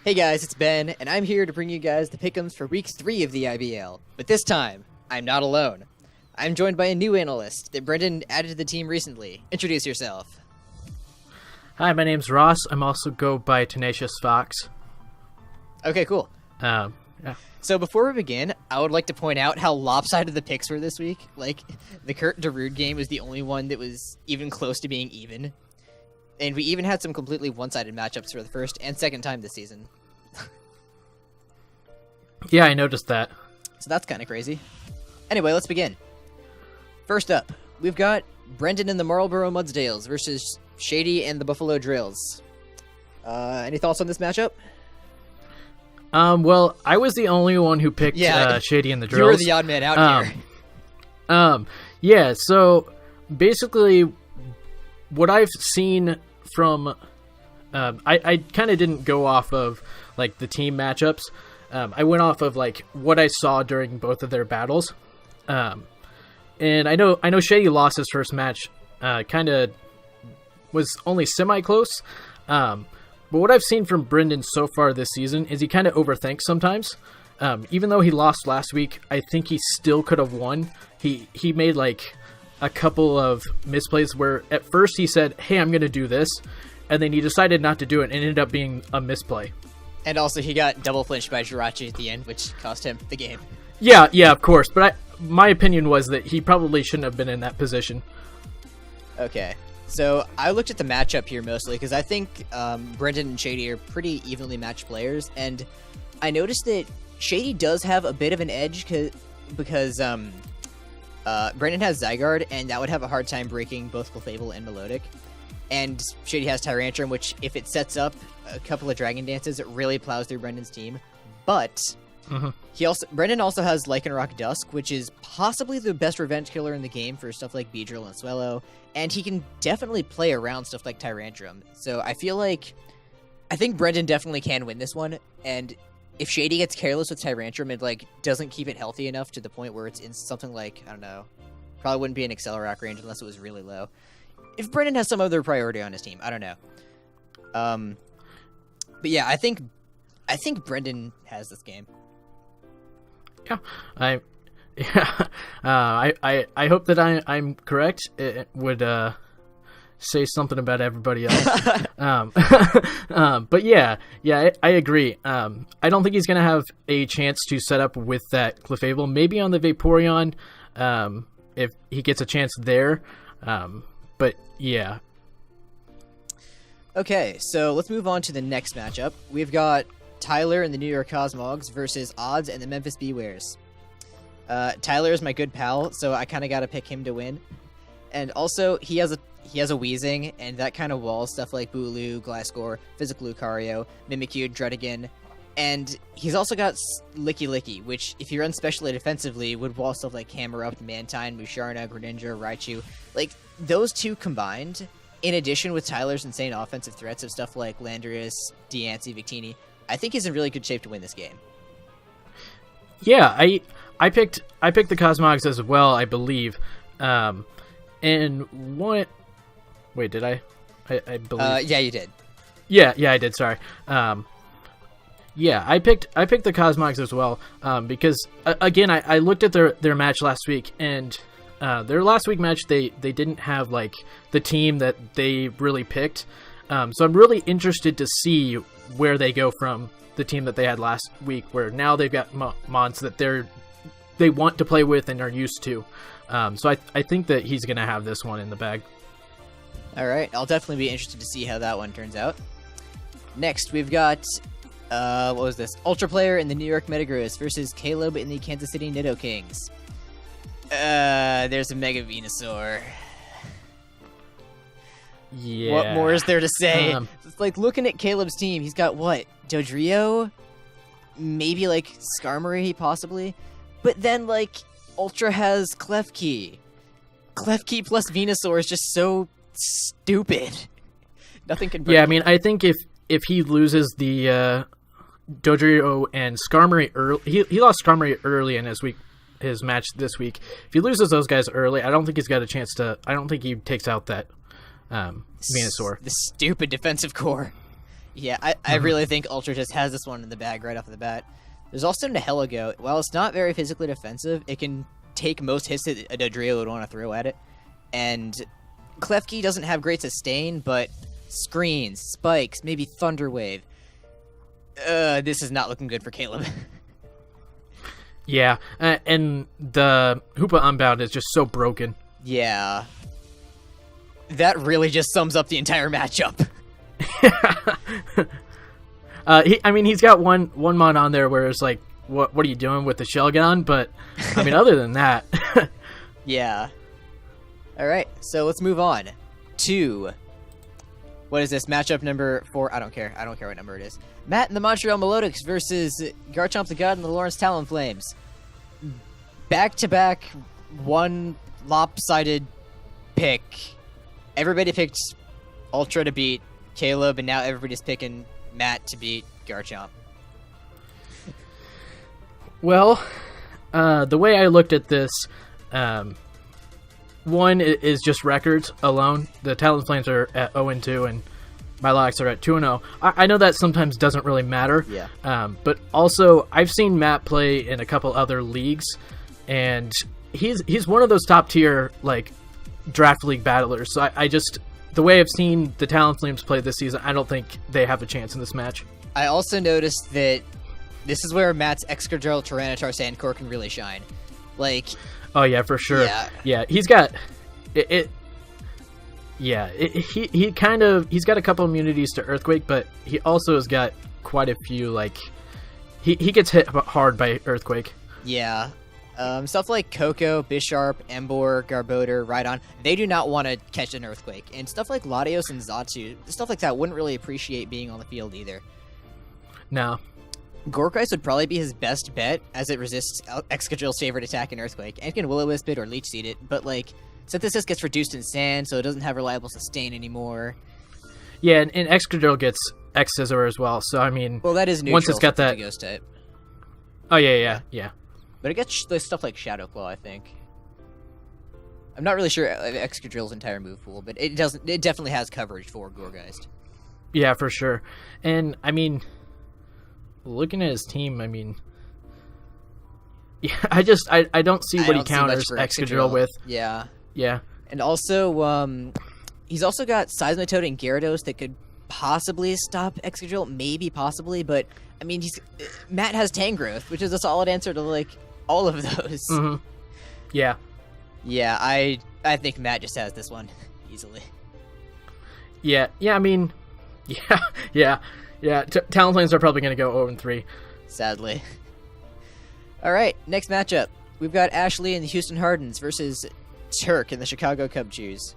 Hey guys, it's Ben, and I'm here to bring you guys the Pick Ems for Week 3 of the IBL. But this time, I'm not alone. I'm joined by a new analyst that Brendan added to the team recently. Introduce yourself. Hi, my name's Ross. I'm also go by Tenacious Fox. Okay, cool. Yeah. So before we begin, I would like to point out how lopsided the picks were this week. Like, the Kurt Darude game was the only one that was even close to being even. And we even had some completely one-sided matchups for the first and second time this season. Yeah, I noticed that. So that's kind of crazy. Anyway, let's begin. First up, we've got Brendan and the Marlboro Mudsdales versus Shady and the Buffalo Drills. Any thoughts on this matchup? Well, I was the only one who picked Shady and the Drills. You were the odd man out here. Yeah, so basically what I've seen from... I kind of didn't go off of like the team matchups. I went off of like what I saw during both of their battles. And I know Shady lost his first match, kind of was only semi-close. But what I've seen from Brendan so far this season is he kind of overthinks sometimes. Even though he lost last week, I think he still could have won. He made like a couple of misplays where at first he said, hey, I'm going to do this. And then he decided not to do it and it ended up being a misplay. And also he got double flinched by Jirachi at the end, which cost him the game. Yeah, of course. But my opinion was that he probably shouldn't have been in that position. Okay. So I looked at the matchup here mostly because I think Brendan and Shady are pretty evenly matched players. And I noticed that Shady does have a bit of an edge because Brendan has Zygarde, and that would have a hard time breaking both Clefable and Melodic. And Shady has Tyrantrum, which if it sets up a couple of Dragon Dances, it really plows through Brendan's team. But Brendan also has Lycanroc Dusk, which is possibly the best revenge killer in the game for stuff like Beedrill and Swellow, and he can definitely play around stuff like Tyrantrum. So I think Brendan definitely can win this one, and if Shady gets careless with Tyrantrum and like doesn't keep it healthy enough to the point where it's in something like, I don't know, probably wouldn't be in Accelerock range unless it was really low. If Brendan has some other priority on his team, I don't know. But yeah, I think Brendan has this game. Yeah, I hope that I'm correct. It would say something about everybody else. But yeah, I agree. I don't think he's gonna have a chance to set up with that Clefable. Maybe on the Vaporeon, if he gets a chance there. But yeah. Okay, so let's move on to the next matchup. We've got Tyler and the New York Cosmogs versus Odds and the Memphis Bewares. Tyler is my good pal, so I kind of got to pick him to win. And also, he has a Weezing, and that kind of walls stuff like Bulu, Gliscor, Physical Lucario, Mimikyu, Druddigon. And he's also got Licky Licky, which, if you run specially defensively, would wall stuff like Camerupt, Mantine, Musharna, Greninja, Raichu. Like, those two combined, in addition with Tyler's insane offensive threats of stuff like Landorus, Diancie, Victini, I think he's in really good shape to win this game. Yeah, I picked the Cosmogs as well, I believe. And what? Wait, did I? I believe. Yeah, you did. Yeah, I did. Sorry. Yeah, I picked the Cosmogs as well because again I looked at their match last week, and their last week match they didn't have like the team that they really picked. So I'm really interested to see where they go from the team that they had last week, where now they've got mons that they want to play with and are used to. So I think that he's gonna have this one in the bag. All right, I'll definitely be interested to see how that one turns out. Next, we've got what was this? Ultra Player in the New York Metagross versus Caleb in the Kansas City Nidokings. There's a Mega Venusaur. Yeah. What more is there to say? It's like looking at Caleb's team. He's got what? Dodrio? Maybe like Skarmory, possibly. But then like Ultra has Klefki. Klefki plus Venusaur is just so stupid. Nothing can break. Yeah, I mean, I think if he loses the Dodrio and Skarmory early, he lost Skarmory early in his match this week. If he loses those guys early, I don't think he's got a chance to. I don't think he takes out that Venusaur. The stupid defensive core. Yeah, I really think Ultra just has this one in the bag right off the bat. There's also Nihilego. While it's not very physically defensive, it can take most hits that a Dodrio would want to throw at it. And Klefki doesn't have great sustain, but screens, spikes, maybe Thunder Wave. This is not looking good for Caleb. Yeah, and the Hoopa Unbound is just so broken. Yeah. That really just sums up the entire matchup. He's got one mod on there where it's like, what are you doing with the shell gun? But, I mean, other than that. Yeah. Alright, so let's move on to... What is this? Matchup number 4? I don't care. I don't care what number it is. Matt and the Montreal Melodics versus GarchompTheGod and the Lawrence Talonflames. Back-to-back, one lopsided pick. Everybody picked Ultra to beat Caleb, and now everybody's picking Matt to beat Garchomp. Well, the way I looked at this, one is just records alone. The Talonflames are at 0-2, and Melodics are at 2-0. I know that sometimes doesn't really matter. Yeah. But also, I've seen Matt play in a couple other leagues, and he's one of those top tier like draft league battlers. So I just, the way I've seen the Talonflames play this season, I don't think they have a chance in this match. I also noticed that this is where Matt's Excadrill Tyranitar Sandcore can really shine. Like, oh yeah, for sure. Yeah, he's got it. He's got a couple immunities to Earthquake, but he also has got quite a few, like, he gets hit hard by Earthquake. Yeah. Stuff like Coco, Bisharp, Emboar, Garbodor, Rhydon, they do not want to catch an Earthquake. And stuff like Latios and Xatu, stuff like that wouldn't really appreciate being on the field either. No. Gorkreis would probably be his best bet, as it resists Excadrill's favorite attack in Earthquake, and can Will-O-Wisp it or Leech Seed it, but, like, Synthesis gets reduced in Sand, so it doesn't have reliable sustain anymore. Yeah, and Excadrill gets X-Scissor as well, so, I mean... Well, that is neutral, once it's got that... Ghost type. Oh, yeah. But it gets stuff like Shadow Claw, I think. I'm not really sure Excadrill's entire move pool, but it definitely has coverage for Gourgeist. Yeah, for sure. And, I mean... looking at his team, I mean, yeah, I don't see what he counters Excadrill with. Yeah. Yeah. And also, he's also got Seismitoad and Gyarados that could possibly stop Excadrill, maybe possibly, but I mean, Matt has Tangrowth, which is a solid answer to like all of those. Mm-hmm. Yeah. Yeah, I think Matt just has this one easily. Yeah. I mean, yeah. Talonflames are probably going to go 0-3. Sadly. All right, next matchup. We've got Ashley and the Houston Hardens versus Turk and the Chicago Cub Chews.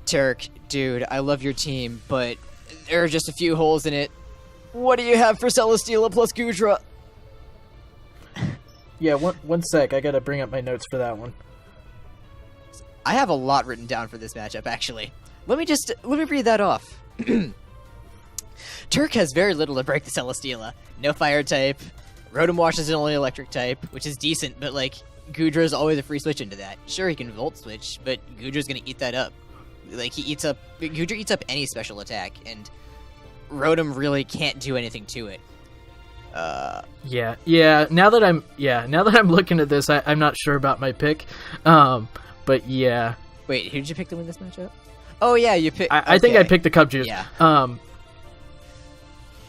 Turk, dude, I love your team, but there are just a few holes in it. What do you have for Celesteela plus Goodra? Yeah, one sec. I got to bring up my notes for that one. I have a lot written down for this matchup, actually. Let me read that off. Turk has very little to break the Celesteela. No fire type. Rotom Wash is the only electric type, which is decent, but like, Goodra is always a free switch into that. Sure, he can Volt Switch, but Goodra's gonna eat that up. Like, Goodra eats up any special attack, and Rotom really can't do anything to it. Yeah. Now that I'm looking at this, I'm not sure about my pick. But yeah. Wait, who did you pick to win this matchup? Oh yeah, you picked. I think I picked the Cub Juice. Yeah.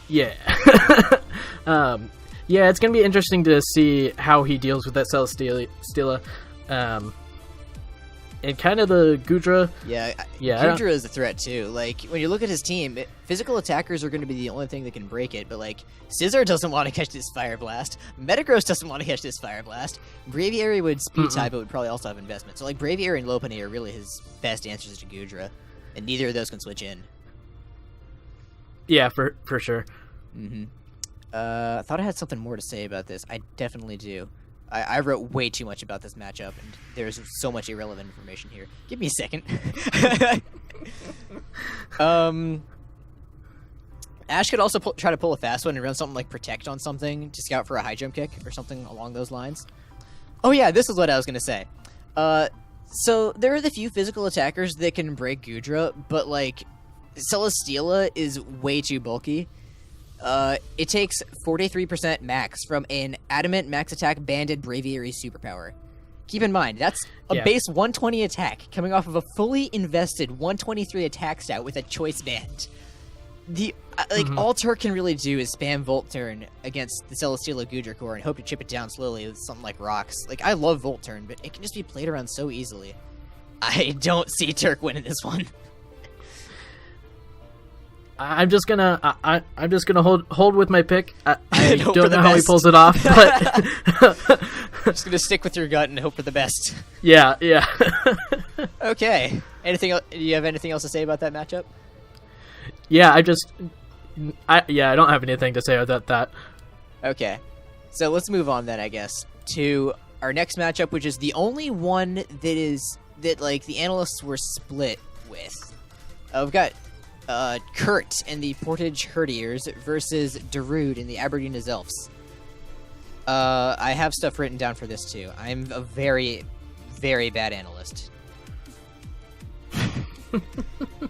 Yeah. Yeah, it's going to be interesting to see how he deals with that Celesteela. And kind of the Goodra. Yeah. Goodra is a threat, too. Like, when you look at his team, physical attackers are going to be the only thing that can break it. But, like, Scizor doesn't want to catch this Fire Blast. Metagross doesn't want to catch this Fire Blast. Braviary would speed type, but would probably also have investment. So, like, Braviary and Lopunny are really his best answers to Goodra. And neither of those can switch in. Yeah, for sure. Mm-hmm. I thought I had something more to say about this. I definitely do. I wrote way too much about this matchup, and there's so much irrelevant information here. Give me a second. Ash could also try to pull a fast one and run something like Protect on something to scout for a high jump kick or something along those lines. Oh yeah, this is what I was going to say. So there are the few physical attackers that can break Goodra, but like Celesteela is way too bulky. It takes 43% max from an Adamant Max Attack Banded Braviary superpower. Keep in mind, that's a base 120 attack coming off of a fully invested 123 attack stat with a choice band. All Turk can really do is spam Volt Turn against the Celesteela Gudra Core and hope to chip it down slowly with something like Rocks. Like, I love Volt Turn, but it can just be played around so easily. I don't see Turk winning this one. I'm just gonna hold with my pick. I don't know how he best. pulls it off, but Just gonna stick with your gut and hope for the best. yeah. Okay. Do you have anything else to say about that matchup? Yeah, I don't have anything to say about that. Okay. So let's move on then, I guess, to our next matchup, which is the only one that the analysts were split with. We've got Kurt and the Portage Herdiers versus Darude and the Aberdeen Elves. I have stuff written down for this too. I'm a very, very bad analyst.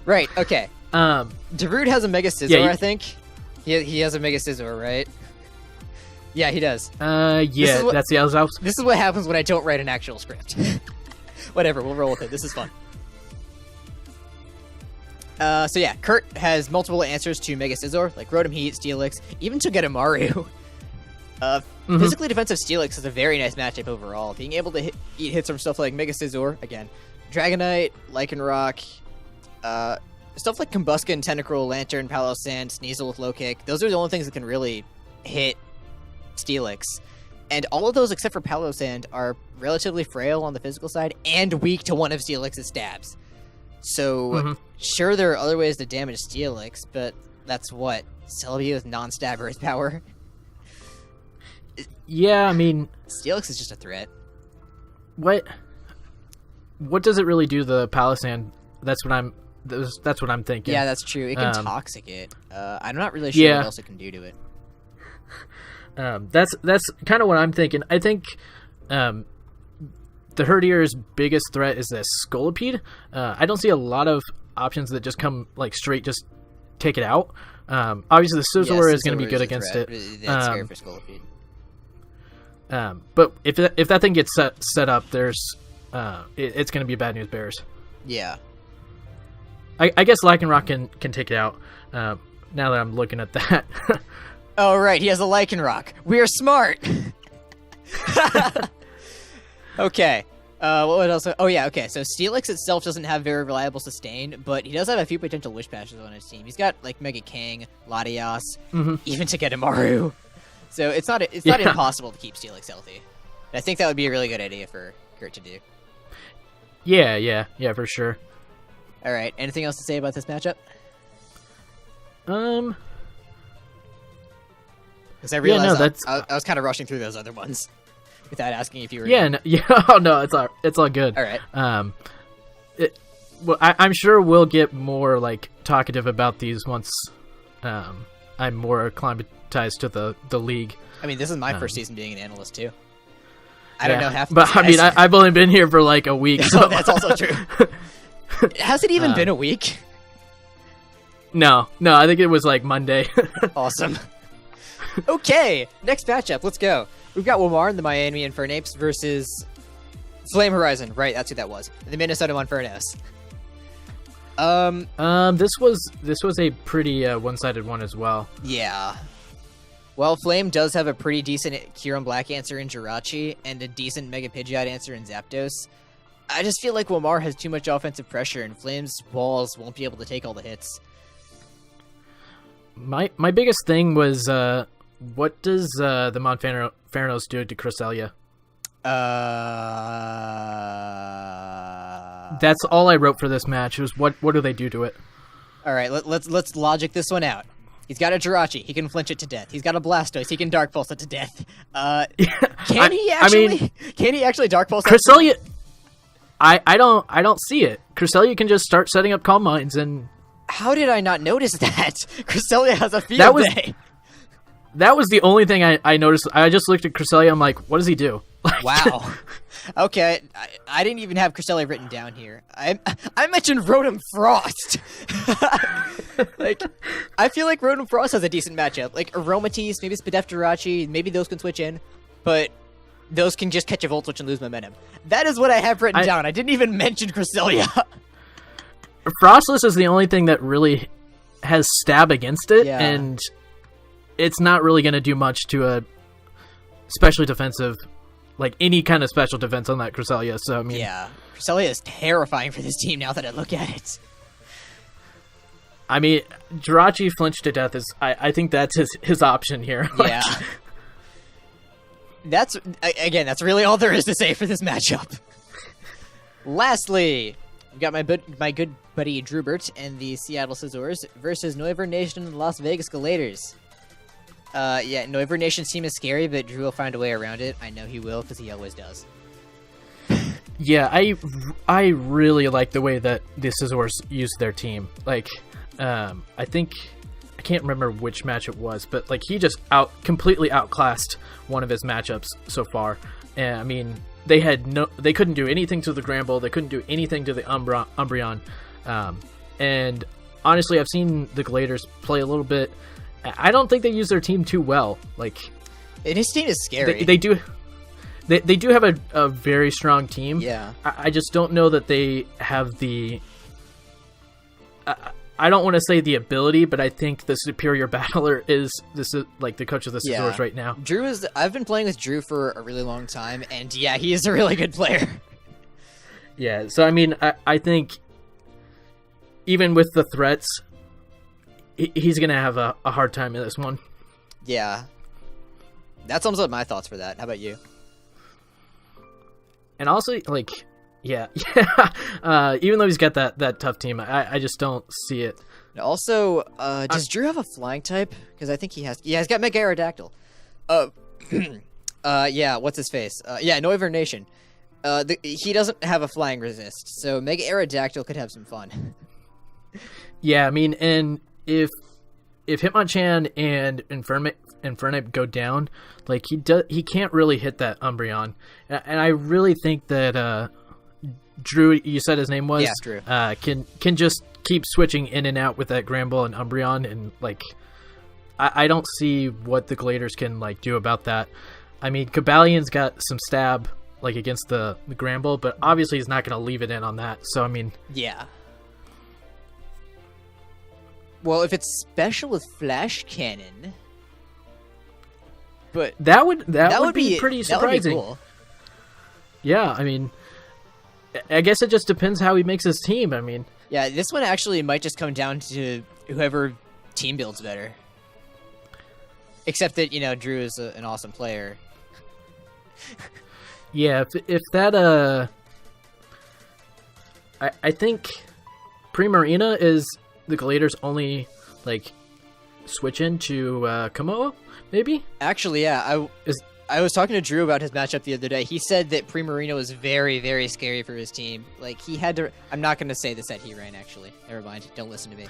Right, okay. Darude has a Mega Scizor, I think. He has a Mega Scizor, right? Yeah, he does. That's the Elves. This is what happens when I don't write an actual script. Whatever, we'll roll with it. This is fun. So yeah, Kurt has multiple answers to Mega Scizor, like Rotom Heat, Steelix, even to get a Maru. Physically defensive Steelix is a very nice matchup overall. Being able to eat hits from stuff like Mega Scizor, again, Dragonite, Lycanroc, stuff like Combuskin, Tentacruel, Lantern, Palossand, Sneasel with low kick. Those are the only things that can really hit Steelix. And all of those, except for Palossand, are relatively frail on the physical side and weak to one of Steelix's stabs. So, sure, there are other ways to damage Steelix, but that's what? Celebi with non-stab Earth Power? Yeah, I mean... Steelix is just a threat. What does it really do to the Palossand? That's what I'm thinking. Yeah, that's true. It can toxic it. I'm not really sure what else it can do to it. That's kind of what I'm thinking. I think the Herdier's biggest threat is the Scolipede. I don't see a lot of options that just come like straight, just take it out. Obviously, the Scizor is going to be good against it. That's scary for Scolipede. But if that thing gets set up, it's going to be bad news bears. Yeah. I guess Lycanroc can take it out. Now that I'm looking at that. Oh right, he has a Lycanroc. We are smart. Okay. What else? Oh yeah. Okay. So Steelix itself doesn't have very reliable sustain, but he does have a few potential Wish Passes on his team. He's got like Mega King, Latias, even to get a Maru. So it's not impossible to keep Steelix healthy. And I think that would be a really good idea for Kurt to do. Yeah, for sure. All right. Anything else to say about this matchup? Because I realized I was kind of rushing through those other ones without asking if you were. Oh no, it's all good. All right. I'm sure we'll get more like talkative about these once I'm more acclimatized to the league. I mean, this is my first season being an analyst too. I don't know half. But I mean, I've only been here for like a week. So that's also true. Has it even been a week? No, I think it was like Monday. Awesome. Okay, next matchup. Let's go. We've got Wmar and the Miami Infernapes versus FlameHorizon. Right, that's who that was. The Minnesota Monfernos. This was a pretty one-sided one as well. Yeah. Well, Flame does have a pretty decent Kyurem Black answer in Jirachi and a decent Mega Pidgeot answer in Zapdos. I just feel like Wmar has too much offensive pressure and Flame's walls won't be able to take all the hits. My biggest thing was what does the Monfernos do to Cresselia? That's all I wrote for this match. Was what do they do to it? All right, let's logic this one out. He's got a Jirachi. He can flinch it to death. He's got a Blastoise. He can Dark Pulse it to death. Can he actually Dark Pulse Cresselia? I don't see it. Cresselia can just start setting up Calm Minds and. How did I not notice that? Cresselia has a field day. That was the only thing I noticed. I just looked at Cresselia. I'm like, what does he do? Wow. Okay, I didn't even have Cresselia written down here. I mentioned Rotom Frost. Like, I feel like Rotom Frost has a decent matchup. Like, Aromatisse, maybe Spadef, maybe those can switch in, but those can just catch a Volt Switch and lose momentum. That is what I have written down. I didn't even mention Cresselia. Frostless is the only thing that really has stab against it, and it's not really going to do much to a specially defensive, like any kind of special defense on that Cresselia. So I mean, yeah, Cresselia is terrifying for this team now that I look at it. I mean, Jirachi flinch to death is, I think that's his option here. Yeah. That's really all there is to say for this matchup. Lastly, we've got my good buddy Drubert and the Seattle Scissors versus NoivernNation and the Las Vegas Galators. Yeah, NoivernNation's team is scary, but Drew will find a way around it. I know he will, because he always does. Yeah, I really like the way that the Scissors use their team. Like, I think, I can't remember which match it was, but like he just completely outclassed one of his matchups so far. And I mean, they couldn't do anything to the Granbull, they couldn't do anything to the Umbreon. And honestly, I've seen the Galators play a little bit. I don't think they use their team too well. Like, and his team is scary. They do have a very strong team. Yeah. I just don't know that they have the... I don't want to say the ability, but I think the superior battler is like the coach of the Scissors right now. I've been playing with Drew for a really long time, and yeah, he is a really good player. Yeah, so I mean, I think even with the threats, he's going to have a hard time in this one. Yeah. That sums up my thoughts for that. How about you? And also, like, yeah. Even though he's got that tough team, I just don't see it. Also, does Drew have a flying type? Because I think he has. Yeah, he's got Mega Aerodactyl. Yeah, what's his face? Yeah, NoivernNation. He doesn't have a flying resist, so Mega Aerodactyl could have some fun. Yeah, I mean, and if Hitmonchan and Infernape go down, like he can't really hit that Umbreon, and I really think that Drew, you said his name was, Drew, can just keep switching in and out with that Granbull and Umbreon, and like I don't see what the Galators can like do about that. I mean, Cabalion's got some stab like against the Granbull, but obviously he's not going to leave it in on that. So I mean, yeah. Well, if it's special with Flash Cannon, but that would be pretty surprising. That would be cool. Yeah, I mean, I guess it just depends how he makes his team. I mean, yeah, this one actually might just come down to whoever team builds better. Except that, you know, Drew is an awesome player. Yeah, if that I think Primarina is the Galators only like switch into Komodo, maybe? Actually, yeah, I was talking to Drew about his matchup the other day. He said that Primarina was very, very scary for his team. Like, he had to... I'm not going to say the set he ran, actually. Never mind. Don't listen to me.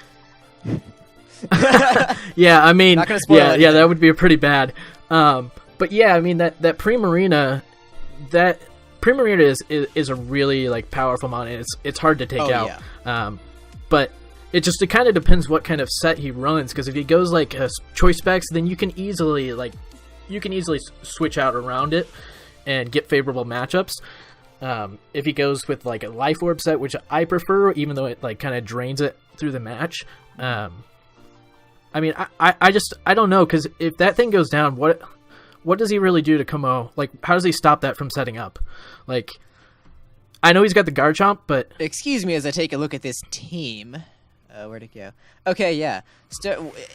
Yeah, I mean... Not gonna spoil anything. Yeah, that would be pretty bad. But yeah, I mean, that Primarina... That Primarina is a really, like, powerful mon, and it's hard to take out. Yeah. But... It kind of depends what kind of set he runs, because if he goes like a choice specs, then you can easily switch out around it and get favorable matchups. If he goes with like a Life Orb set, which I prefer, even though it like kind of drains it through the match. I mean, I don't know, because if that thing goes down, what does he really do to Como? Like, how does he stop that from setting up? Like, I know he's got the Garchomp, but excuse me as I take a look at this team. Where'd it go? Okay, yeah.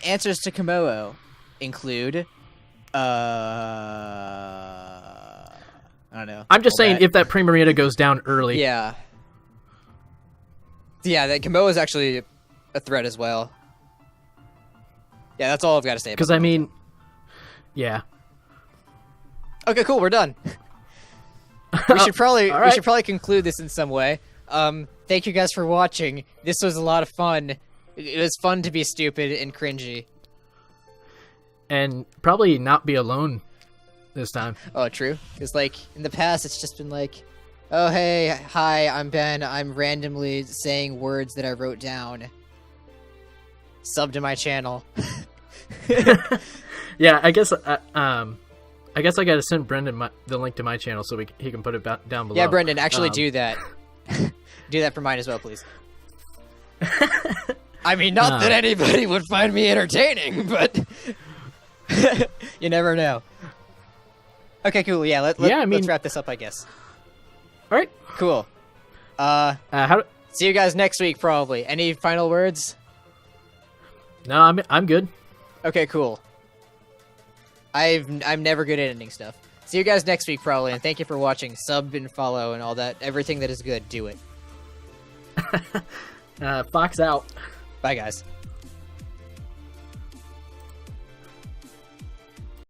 Answers to Komodo include, I don't know. I'm just saying if that Primarina goes down early. Yeah. Yeah, that Komodo is actually a threat as well. Yeah, that's all I've got to say. Because, I mean, yeah. Okay, cool, we're done. We should probably conclude this in some way. Thank you guys for watching. This was a lot of fun. It was fun to be stupid and cringy. And probably not be alone this time. Oh, true. Because, like, in the past, it's just been like, oh, hey, hi, I'm Ben. I'm randomly saying words that I wrote down. Sub to my channel. Yeah, I guess I gotta send Brendan the link to my channel so he can put it down below. Yeah, Brendan, actually do that. Do that for mine as well, please. I mean, not that anybody would find me entertaining, but you never know. Okay, cool. Yeah, let's wrap this up, I guess. All right. Cool. See you guys next week, probably. Any final words? No, I'm good. Okay, cool. I'm never good at ending stuff. See you guys next week, probably, and thank you for watching. Sub and follow and all that. Everything that is good, do it. Fox out. Bye, guys.